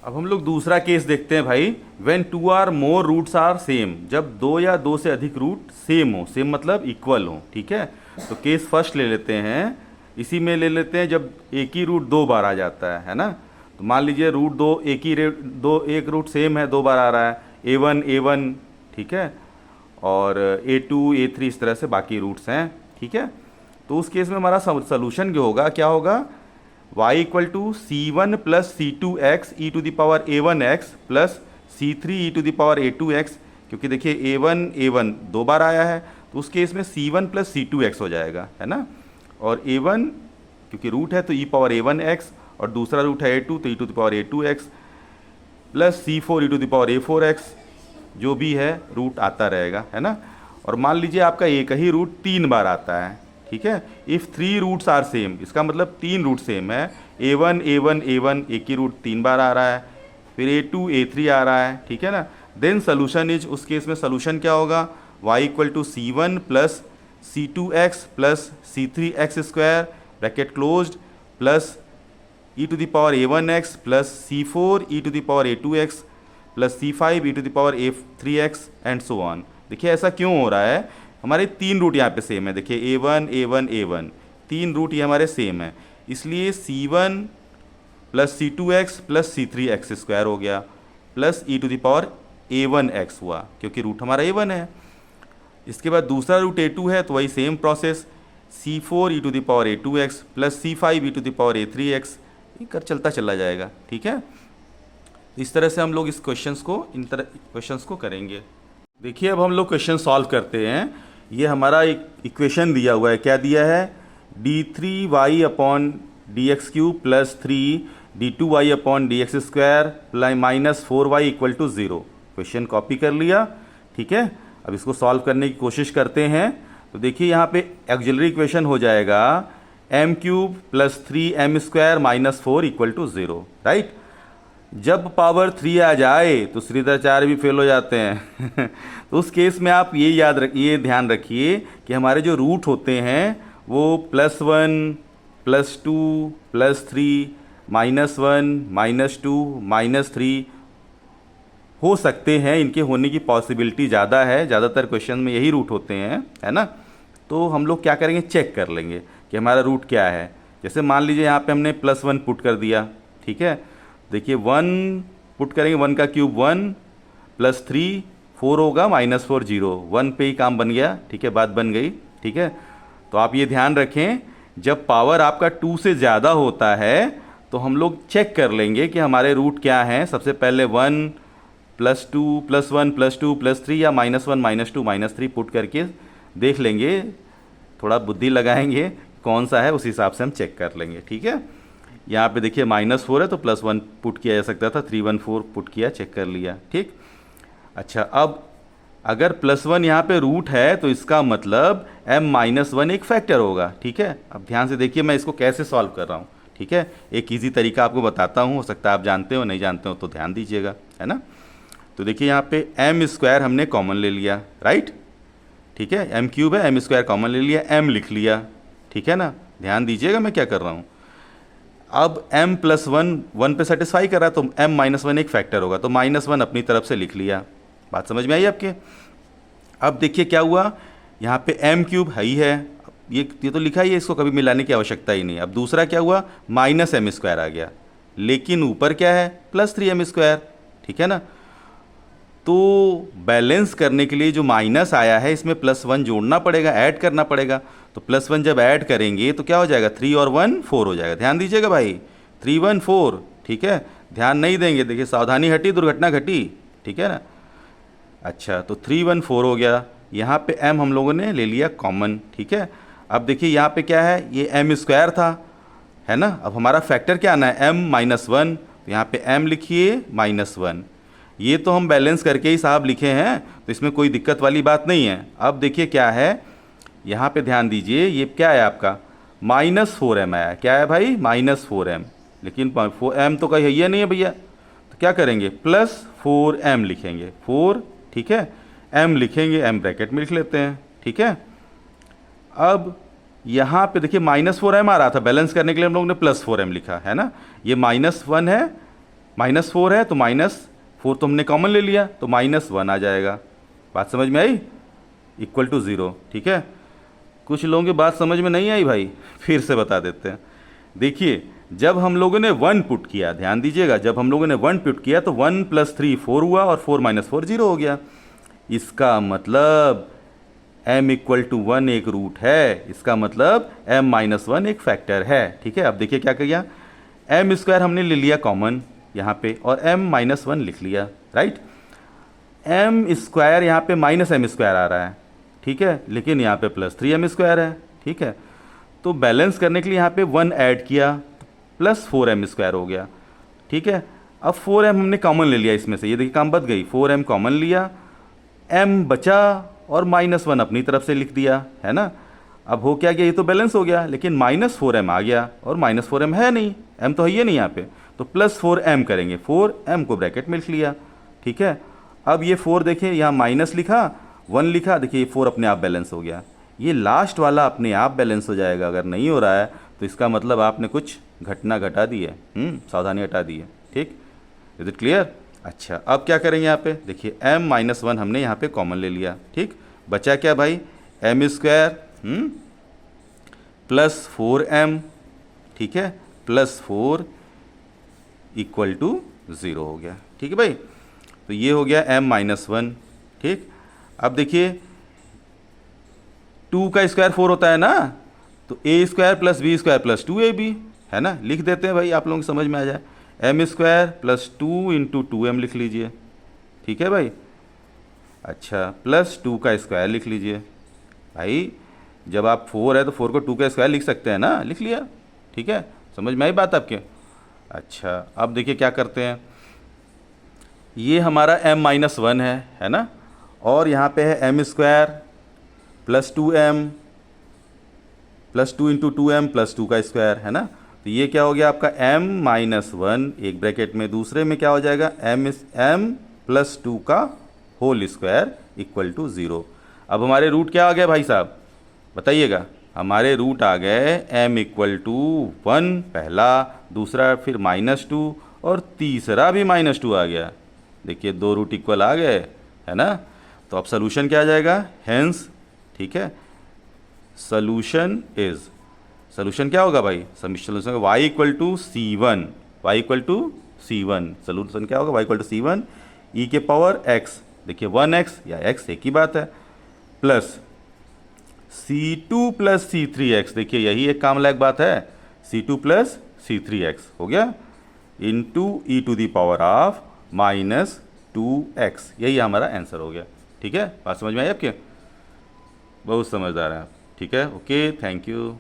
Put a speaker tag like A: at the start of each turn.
A: अब हम लोग दूसरा केस देखते हैं भाई। When two or more roots are same, जब दो या दो से अधिक रूट सेम हो, सेम मतलब इक्वल हो, ठीक है। तो केस फर्स्ट ले लेते हैं, इसी में ले लेते हैं जब एक ही रूट दो बार आ जाता है ना। तो मान लीजिए रूट दो एक ही एक रूट सेम है, दो बार आ रहा है, A1 ठीक है, और A2 A3 इस तरह से बाकी रूट्स हैं, ठीक है। तो उस केस में हमारा सोल्यूशन क्या होगा, y equal to C1 plus C2x e to the power A1x plus C3 e to the power A2x, क्योंकि देखिए A1 दो बार आया है, तो उस केस में C1 प्लस C2x हो जाएगा, है ना। और A1 क्योंकि रूट है तो ई पावर A1x, और दूसरा रूट है A2 तो e to the power A2x plus C4 e to the power A4x, जो भी है रूट आता रहेगा, है ना। और मान लीजिए आपका एक ही रूट तीन बार आता है, ठीक है। If three roots are same, इसका मतलब तीन रूट सेम है, A1 एक ही रूट तीन बार आ रहा है, फिर A2 A3 आ रहा है, ठीक है ना। देन सोल्यूशन इज, उस केस में सोल्यूशन क्या होगा, y equal to C1 plus C2x plus C3x square bracket closed plus e to the power A1x plus C4 e to the power A2x plus C5 e to the power A3x and so on. देखिए ऐसा क्यों हो रहा है, हमारे तीन root यहाँ पे सेम है, देखिए A1 तीन रूट ये हमारे सेम है, इसलिए C1 plus C2x plus C3x square हो गया plus e to the power A1x हुआ, क्योंकि रूट हमारा A1 है। इसके बाद दूसरा रूट A2 है, तो वही same process, C4 e to the power A2x plus C5 e to the power A3x, ये कर चलता चला जाएगा, ठीक है। इस तरह से हम लोग इस क्वेश्चंस को करेंगे। देखिए अब हम लोग क्वेश्चन सॉल्व करते हैं। ये हमारा एक इक्वेशन दिया हुआ है, क्या दिया है, d3y upon dx cube plus 3d2y upon dx square minus 4y equal to 0। Question copy कर लिया, ठीक है। अब इसको सॉल्व करने की कोशिश करते हैं। तो देखिए यहाँ पे ऑक्सिलरी इक्वेशन हो जाएगा m cube plus 3m square minus 4 equal to 0, right. जब पावर 3 आ जाए तो श्रीधराचार्य भी फेल हो जाते हैं तो उस केस में आप ये ध्यान रखिए कि हमारे जो रूट होते हैं वो +1 +2 +3 -1 -2 -3 हो सकते हैं, इनके होने की पॉसिबिलिटी ज़्यादा है, ज़्यादातर क्वेश्चन में यही रूट होते हैं, है ना। तो हम लोग क्या करेंगे, चेक कर लेंगे कि हमारा रूट क्या है। जैसे मान लीजिए यहाँ पे हमने +1 पुट कर दिया, ठीक है। देखिए 1 पुट करेंगे, 1 का क्यूब 1 प्लस 3 4 होगा, -4 0, 1 पे ही काम बन गया, ठीक है, बात बन गई, ठीक है। तो आप ये ध्यान रखें, जब पावर आपका 2 से ज़्यादा होता है तो हम लोग चेक कर लेंगे कि हमारे रूट क्या हैं। सबसे पहले 1 +2 +1 +2 +3 या -1 -2 -3 पुट करके देख लेंगे, थोड़ा बुद्धि लगाएंगे कौन सा है, उस हिसाब से हम चेक कर लेंगे, ठीक है। यहाँ पे देखिए -4 है तो +1 पुट किया जा सकता था, 3 1 4 पुट किया, चेक कर लिया, ठीक। अच्छा, अब अगर +1 यहाँ पे रूट है तो इसका मतलब m-1 एक फैक्टर होगा, ठीक है। अब ध्यान से देखिए मैं इसको कैसे सॉल्व कर रहा हूँ, ठीक है। एक इजी तरीका आपको बताता हूँ, हो सकता है आप जानते हो, नहीं जानते हो तो ध्यान दीजिएगा, है ना। तो देखिए यहाँ पे m स्क्वायर हमने कॉमन ले लिया, राइट, ठीक है। m क्यूब है, m स्क्वायर कॉमन ले लिया, m लिख लिया, ठीक है ना। ध्यान दीजिएगा मैं क्या कर रहा हूँ। अब m +1 1 पे सेटिस्फाई कर रहा है तो m-1 एक फैक्टर होगा, तो -1 अपनी तरफ से लिख लिया। बात समझ में आई आपके। अब देखिए क्या हुआ, यहाँ पे m क्यूब है ही है, ये तो लिखा ही है, इसको कभी मिलाने की आवश्यकता ही नहीं। अब दूसरा क्या हुआ, -m स्क्वायर आ गया, लेकिन ऊपर क्या है, +3m स्क्वायर, ठीक है ना। तो बैलेंस करने के लिए जो माइनस आया है इसमें +1 जोड़ना पड़ेगा, ऐड करना पड़ेगा। तो +1 जब ऐड करेंगे तो क्या हो जाएगा, 3 और 1 4 हो जाएगा। ध्यान दीजिएगा भाई, 3 1 4, ठीक है। ध्यान नहीं देंगे, देखिए सावधानी हटी दुर्घटना घटी, ठीक है ना। अच्छा, तो 3 1 4 हो गया। यहाँ पे m हम लोगों ने ले लिया कॉमन, ठीक है। अब देखिए यहाँ पे क्या है, ये m स्क्वायर था, है ना। अब हमारा फैक्टर क्या आना है, m-1, तो यहाँ पे m लिखिए -1। ये तो हम बैलेंस करके ही साहब लिखे हैं, तो इसमें कोई दिक्कत वाली बात नहीं है। अब देखिए क्या है, यहाँ पे ध्यान दीजिए, ये क्या है आपका -4m आया, क्या है भाई, -4m, लेकिन m तो कहीं है नहीं है भैया, तो क्या करेंगे, +4m लिखेंगे, 4, ठीक है, m लिखेंगे, m ब्रैकेट में लिख लेते हैं, ठीक है। अब यहाँ पे देखिए -4m आ रहा था, बैलेंस करने के लिए हम लोग ने +4m लिखा है ना। ये -1 है, -4 है तो -4 तो हमने कॉमन ले लिया तो -1 आ जाएगा। बात समझ में आई? Equal to 0। ठीक है, कुछ लोगों की बात समझ में नहीं आई भाई, फिर से बता देते हैं। देखिए जब हम लोगों ने 1 पुट किया, ध्यान दीजिएगा, जब हम लोगों ने 1 पुट किया तो 1 + 3 4 हुआ और 4 - 4 0 हो गया। इसका मतलब m = 1 एक रूट है, इसका मतलब m - 1 एक फैक्टर है। ठीक है, अब देखिए क्या किया, m² हमने ले लिया कॉमन यहाँ पे और m - 1 लिख लिया, राइट। m² यहाँ पे -m² आ रहा है, ठीक है, लेकिन यहाँ पे +3m² है। ठीक है, तो बैलेंस करने के लिए यहाँ पे 1 ऐड किया +4m² हो गया। ठीक है, अब 4m हमने कॉमन ले लिया इसमें से, ये देखिए काम बच गई, 4m कॉमन लिया, m बचा और -1 अपनी तरफ से लिख दिया, है ना। अब हो क्या गया, ये तो बैलेंस हो गया, लेकिन -4m आ गया और -4m है नहीं, m तो है ही नहीं यहाँ पे, तो +4m करेंगे, 4m को ब्रैकेट में लिख लिया। ठीक है, अब ये 4 देखिए यहाँ माइनस लिखा 1 लिखा, देखिए ये 4 अपने आप बैलेंस हो गया। ये लास्ट वाला अपने आप बैलेंस हो जाएगा, अगर नहीं हो रहा है तो इसका मतलब आपने कुछ घटना घटा दी है, सावधानी हटा दी है। ठीक, इज इट क्लियर? अच्छा, अब क्या करेंगे यहाँ पे, देखिए m - 1 हमने यहाँ पे कॉमन ले लिया। ठीक, बचा क्या भाई, m² + 4m, ठीक है, +4 = 0 हो गया। ठीक है भाई, तो ये हो गया m - 1। ठीक, अब देखिए 2 का स्क्वायर 4 होता है ना, तो a² + b² + 2ab है ना, लिख देते हैं भाई, आप लोगों की समझ में आ जाए, m² + 2 × 2m लिख लीजिए। ठीक है भाई, अच्छा, +2 का स्क्वायर लिख लीजिए। भाई जब आप 4 है तो 4 को 2 का स्क्वायर लिख सकते हैं ना, लिख लिया। ठीक है, समझ में आई बात आपके? अच्छा, अब देखिए क्या करते हैं, ये हमारा m - 1 है ना, और यहाँ पे है m² + 2m + 2 × 2m + 2 का स्क्वायर, है ना। तो ये क्या हो गया आपका m - 1 एक ब्रैकेट में, दूसरे में क्या हो जाएगा m + 2 का होल स्क्वायर = 0। अब हमारे रूट क्या आ गए भाई साहब, बताइएगा। हमारे रूट आ गए m = 1 पहला, दूसरा फिर -2 और तीसरा भी -2 आ गया। देखिए 2 रूट इक्वल आ गए, है ना। तो अब सोल्यूशन क्या आ जाएगा, हेंस। ठीक है, सोल्यूशन क्या होगा भाई, solution y = c1, y = c1, solution क्या होगा, y = c1 e⁻x, देखिए 1x या x एक ही बात है, प्लस c2 + c3x, देखिए यही एक काम लायक बात है, c2 + c3x हो गया, इंटू e⁻⁻ -2x, यही हमारा आंसर हो गया। ठीक है, बात समझ में आई आपके? बहुत समझदार हैं आप। ठीक है, ओके, थैंक यू।